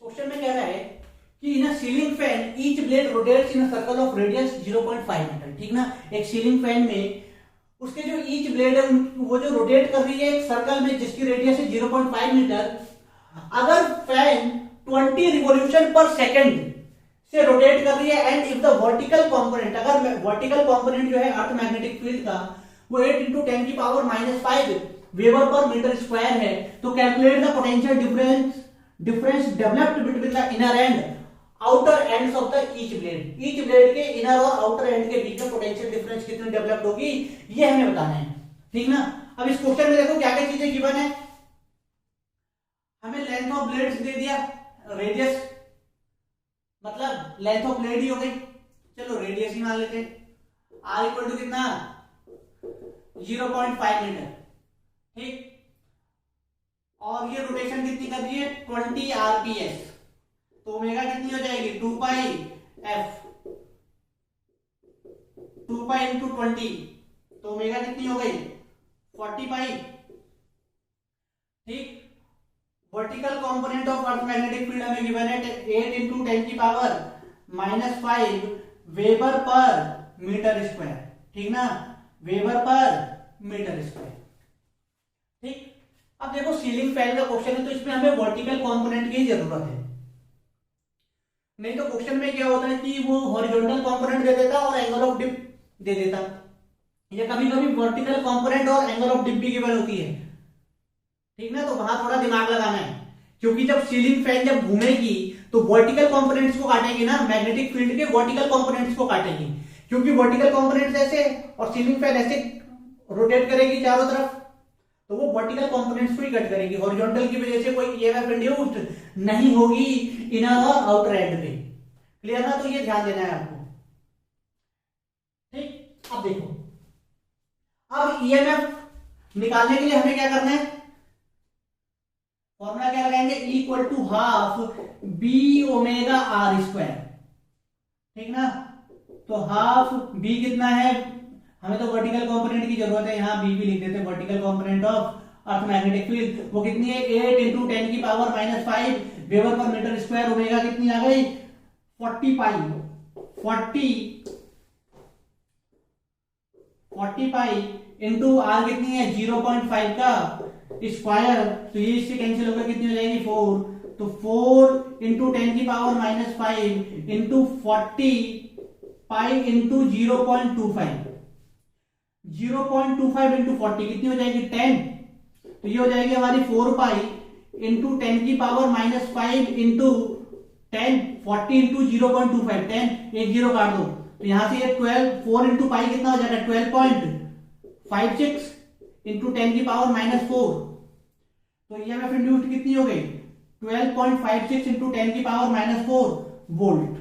Question में कह रहा है कि in ceiling fan each blade rotates in circle of radius 0.5 metre. ठीक ना, एक सीलिंग फैन में उसके जो ईच ब्लेड है वो जो रोटेट कर रही है एक सर्कल में जिसकी रेडियस है 0.5 मीटर। अगर फैन 20 रिवॉल्यूशन पर सेकंड से रोटेट कर रही है and if the vertical component, अगर वर्टिकल कंपोनेंट जो है अर्थ मैग्नेटिक फील्ड का वो 8 × 10⁻⁵ वेबर पर मीटर स्क्वायर है, तो calculate the potential difference developed between the inner and outer ends of the each blade. Each blade के इनर और आउटर एंड के बीच में पोटेंशियल डिफरेंस कितनी डेवलप्ड होगी ये हमें बताना है। ठीक ना, अब इस क्वेश्चन में देखो क्या क्या चीजें गिवन है। हमें लेंथ ऑफ ब्लेड्स दे दिया, रेडियस मतलब लेंथ ऑफ ब्लेड ही हो गई, चलो रेडियस ही मान लेते हैं। आर इक्वल टू कितना 0.5 मीटर। ठीक, और ये रोटेशन कितनी कर रही है 20 आरपीएस, तो ओमेगा कितनी हो जाएगी 2 पाई एफ, 2 पाई इंटू 20, तो ओमेगा कितनी हो गई 40 पाई। ठीक, vertical component of earth magnetic field हमें गिवन है 8 × 10⁻⁵ वेबर पर मीटर स्क्वायर। ठीक ना, वेबर पर मीटर स्क्वायर। ठीक, अब देखो सीलिंग फैन का क्वेश्चन है तो इसमें हमें वर्टिकल कंपोनेंट की जरूरत है, नहीं तो क्वेश्चन में क्या होता है कि वो हॉरिजॉन्टल कंपोनेंट दे देता और एंगल ऑफ डिप दे देता, या कभी कभी वर्टिकल कंपोनेंट और एंगल ऑफ डिप भी गिवन होती है। ठीक ना, तो वहां थोड़ा दिमाग लगाना है, क्योंकि जब सीलिंग फैन जब घूमेगी तो वर्टिकल कंपोनेंट्स को काटेगी ना, मैग्नेटिक फील्ड के वर्टिकल कंपोनेंट्स को काटेगी, क्योंकि वर्टिकल कंपोनेंट्स ऐसे और सीलिंग फैन ऐसे रोटेट करेगी चारों तरफ, तो वो वर्टिकल कंपोनेंट्स को ही कट करेगी। हॉरिजॉन्टल की वजह से कोई ईएमएफ इंड्यूस्ड नहीं होगी इनर और आउटर एंड पे। क्लियर ना, तो ये ध्यान देना है आपको। ठीक, अब देखो, अब ईएमएफ निकालने के लिए हमें क्या करना है, फॉर्मूला क्या लगाएंगे, equal to half b omega r square. ठीक ना, तो हाफ बी कितना है, हमें तो वर्टिकल कंपोनेंट की जरूरत है, यहां बी भी लिख देते हैं, vertical component of earth magnetic field, वो कितनी है 8 × 10⁻⁵ वेबर पर मीटर स्क्वायर। ओमेगा कितनी आ गई 40 पाई, 40 पाई इंटू आर कितनी है 0.5 का स्क्वायर, तो ये इससे कैंसिल होकर कितनी हो जाएगी 4, तो 4 × 10⁻⁵ इंटू 40 पाई इंटू 0.25, 0.25 इंटू 40 कितनी हो जाएगी 10, तो ये हो जाएगी हमारी 4 पाई इंटू 10⁻⁵ इंटू 10, 40 इंटू 0.25, 10 एक जीरो काट दो, तो यहां से ये 12, 4 इंटू पाई कितना हो जाएगा 12.56 इंटू 10⁻⁴, तो ईएमएफ इंड्यूस्ड कितनी हो गई 12.56 इंटू 10⁻⁴ वोल्ट।